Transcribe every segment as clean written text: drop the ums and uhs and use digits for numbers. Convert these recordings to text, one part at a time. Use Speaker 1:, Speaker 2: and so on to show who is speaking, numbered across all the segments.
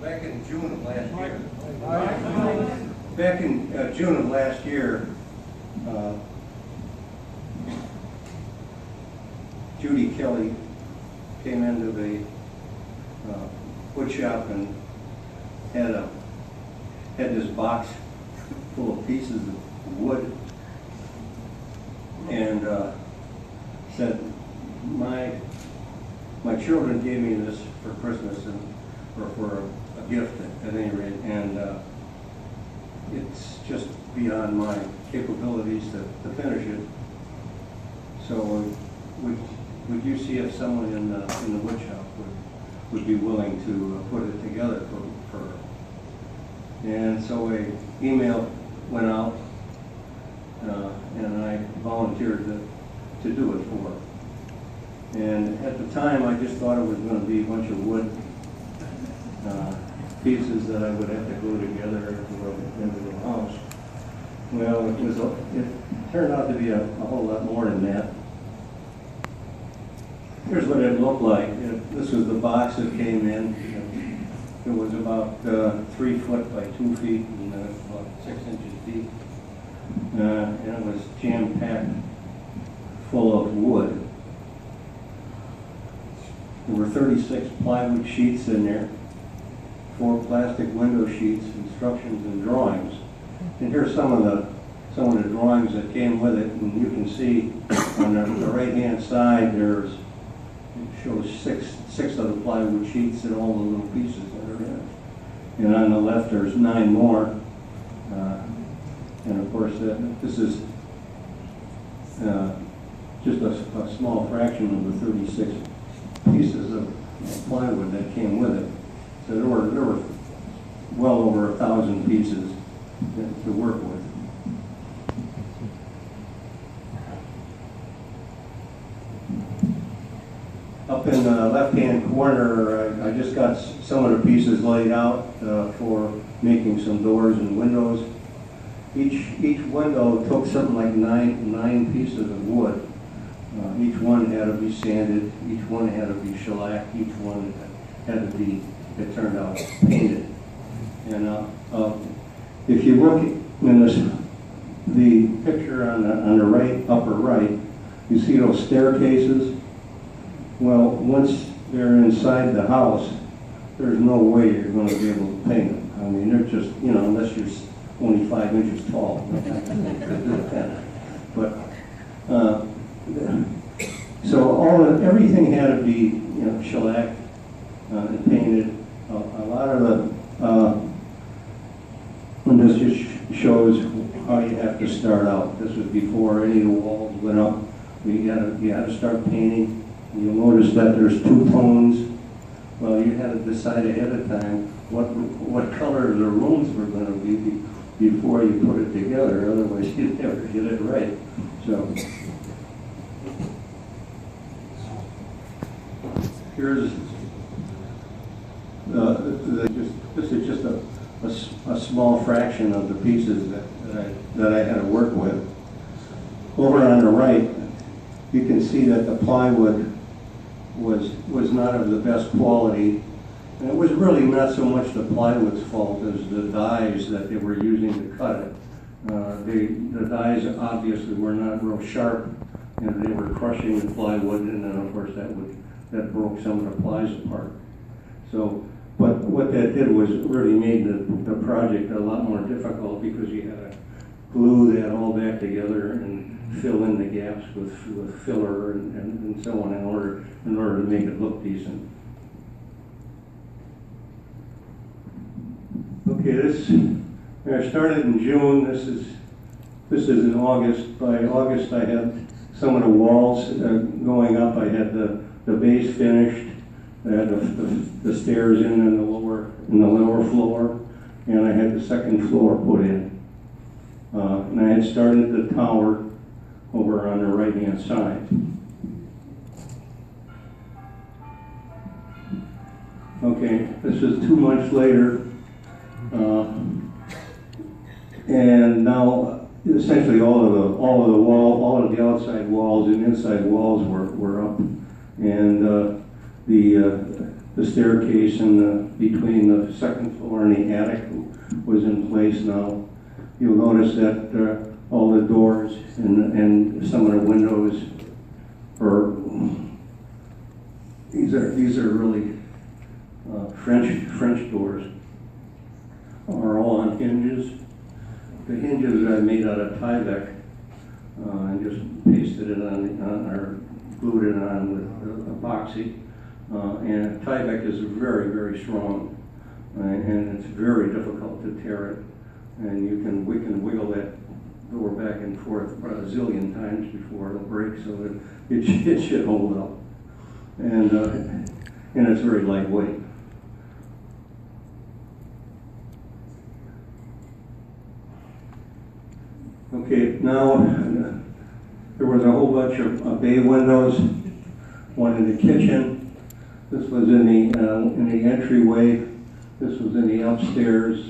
Speaker 1: back in June of last year. Back in June of last year, Judy Kelly came into the wood shop and had this box full of pieces of wood, and said, my children gave me this for Christmas or for a gift at any rate, and it's just beyond my capabilities to finish it. So would you see if someone in the wood shop would be willing to put it together for her? And so an email went out, and I volunteered to do it for her. And at the time, I just thought it was going to be a bunch of wood pieces that I would have to glue together into the house. Well, it turned out to be a whole lot more than that. Here's what it looked like. This was the box that came in. It was about 3 foot by 2 feet and about 6 inches deep. And it was jam-packed full of wood. There were 36 plywood sheets in there, 4 plastic window sheets, instructions, and drawings. And here's some of the drawings that came with it. And you can see on the right-hand side, it shows six of the plywood sheets and all the little pieces that are in it. And on the left, there's 9 more. And of course, this is just a small fraction of the 36 pieces of plywood that came with it. So there were well over 1,000 pieces to work with. Up in the left-hand corner, I just got some of the pieces laid out for making some doors and windows. Each window took something like nine pieces of wood. Each one had to be sanded, each one had to be shellacked, each one had to be, it turned out, painted. And if you look in the picture on the right, upper right, you see those staircases. Well, once they're inside the house, there's no way you're going to be able to paint them. I mean, they're just, unless you're only 5 inches tall. But so everything had to be, shellacked and painted. A lot of and this just shows how you have to start out. This was before any of the walls went up. You had to start painting. You'll notice that there's 2 tones. Well, you had to decide ahead of time what color the rooms were going to be before you put it together. Otherwise, you'd never get it right. So here's this is just a small fraction of the pieces that I had to work with. Over on the right, you can see that the plywood was not of the best quality, and it was really not so much the plywood's fault as the dies that they were using to cut it. The dies obviously were not real sharp, and they were crushing the plywood, and then of course that broke some of the plies apart. So, but what that did was really made the project a lot more difficult because you had to glue that all back together and fill in the gaps with filler and so on in order to make it look decent. Okay, I started in June. This is in August. By August, I had some of the walls going up. I had the base finished. I had the stairs in the lower floor, and I had the second floor put in. And I had started the tower over on the right-hand side. Okay, this is 2 months later, and now essentially all of the outside walls and inside walls were up, and the staircase between the second floor and the attic was in place now. You'll notice that all the doors and some of the windows are, these are really French doors, are all on hinges. The hinges I made out of Tyvek and just pasted it on or glued it on with epoxy. And Tyvek is very, very strong, and it's very difficult to tear it. And we can wiggle that door back and forth a zillion times before it'll break, so that it should hold up. And it's very lightweight. Okay, now there was a whole bunch of bay windows. One in the kitchen. This was in the entryway. This was in the upstairs.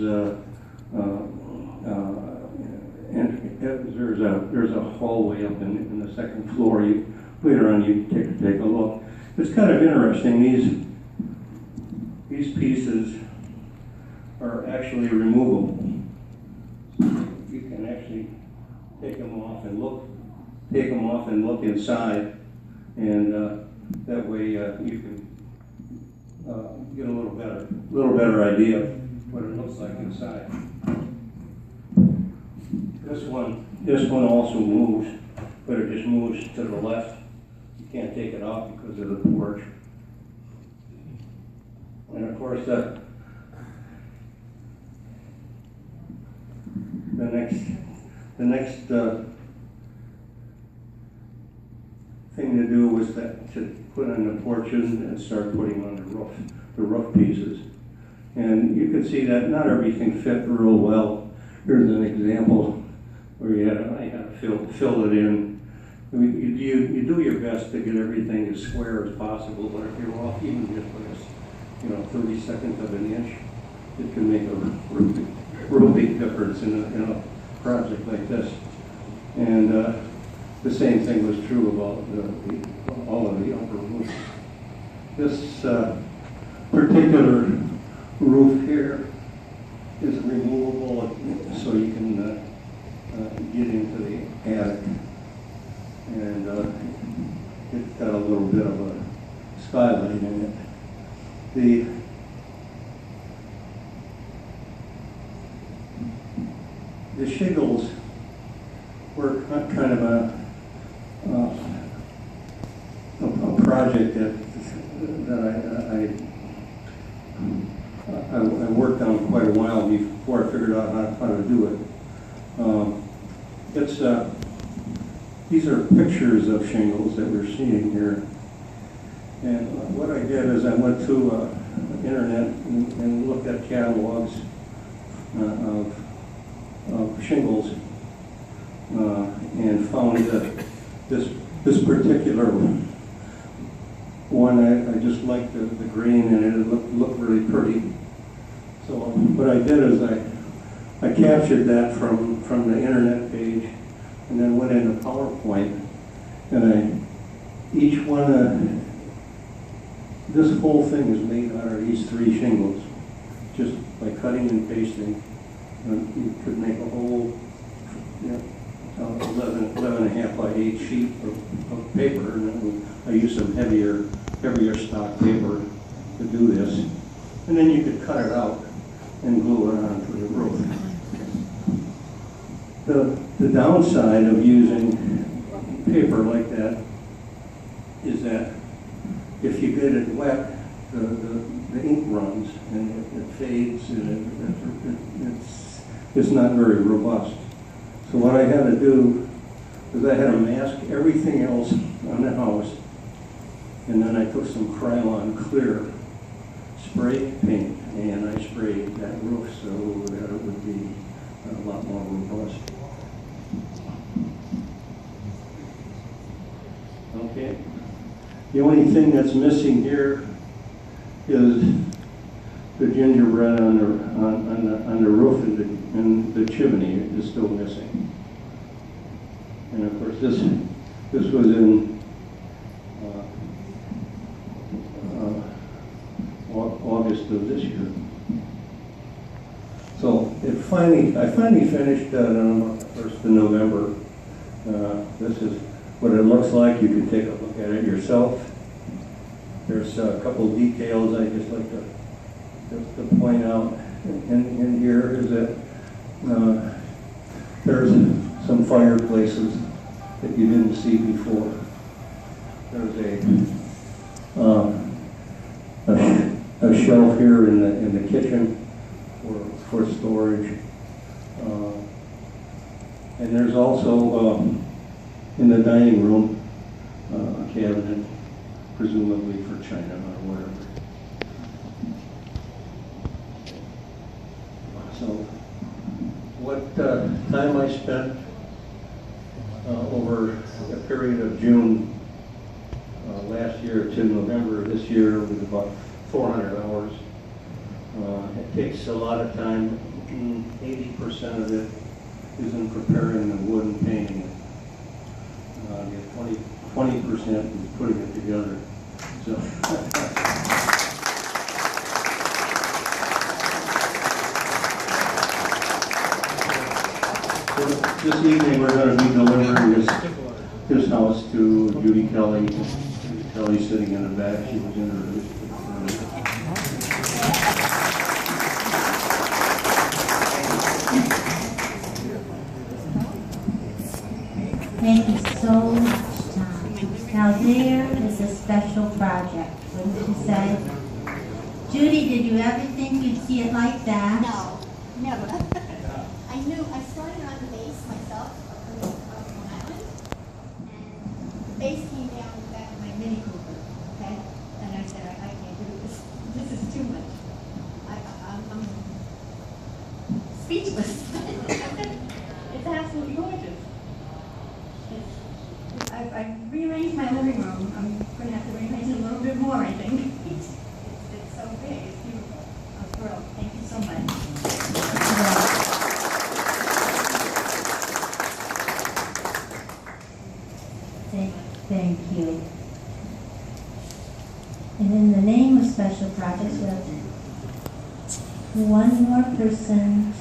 Speaker 1: There's a hallway up in the second floor. Later on, you take a look. It's kind of interesting. These pieces are actually removable. You can actually take them off and look inside, and that way you can get a little better idea of what it looks like inside. This one also moves, but it just moves to the left. You can't take it off because of the porch. And of course, the next thing to do was to put on the porches and start putting on the roof pieces. And you can see that not everything fit real well. Here's an example where I had to fill it in. You do your best to get everything as square as possible, but if you're off even just by 32nd of an inch, it can make a real big difference in a project like this. And the same thing was true about all of the upper roofs. This particular roof here is removable, so you can get into the attic. And it's got a little bit of a skylight in it. The shingles were kind of a project that I worked on quite a while before I figured out how to do it. These are pictures of shingles that we're seeing here. And what I did is I went to the internet and looked at catalogs of shingles and found that this particular one, I just liked the green, and it looked really pretty. So what I did is I captured that from the internet page, and then went into PowerPoint, and each one, this whole thing is made out of these three shingles, just by cutting and pasting. You could make a whole 11.5 by 8 sheet of paper, and then I used some heavier stock paper to do this. And then you could cut it out and glue it onto the roof. The downside of using paper like that is that if you get it wet, the ink runs and it fades, and it's not very robust. So what I had to do is I had to mask everything else on the house, and then I took some Krylon clear spray paint and I sprayed that roof so that it would be a lot more robust. Okay. The only thing that's missing here is the gingerbread on the roof, and the chimney is still missing. And of course, this was in August of this year. So I finally finished on the 1st of November. This is what it looks like. You can take a look at it yourself. There's a couple of details I just like to point out in here is that there's some fireplaces that you didn't see before. There's a shelf here in the kitchen for storage, and there's also in the dining room a cabinet, presumably for china or whatever. So, what time I spent over a period of June last year to November this year was about 400 hours. It takes a lot of time. 80% of it is in preparing the wood and painting it. The 20% is putting it together. So. This evening we're going to be delivering this house to Judy Kelly. Judy Kelly sitting in the back. She was introduced.
Speaker 2: Thank you so much, Tom. Now there is a special project, wouldn't you say? Judy, did you ever think you'd see it like that?
Speaker 3: No, never. I started on the base myself up on Long Island, and the base came down the back of my Mini Cooper, okay? And I said, I can't do this. This is too much. I'm speechless. It's absolutely gorgeous. I've rearranged my living room. I'm going to have to rearrange it a little bit more, I think. It's so big. It's beautiful. I'm thrilled. Thank you so much.
Speaker 2: Thank you. And in the name of special projects, we have one more person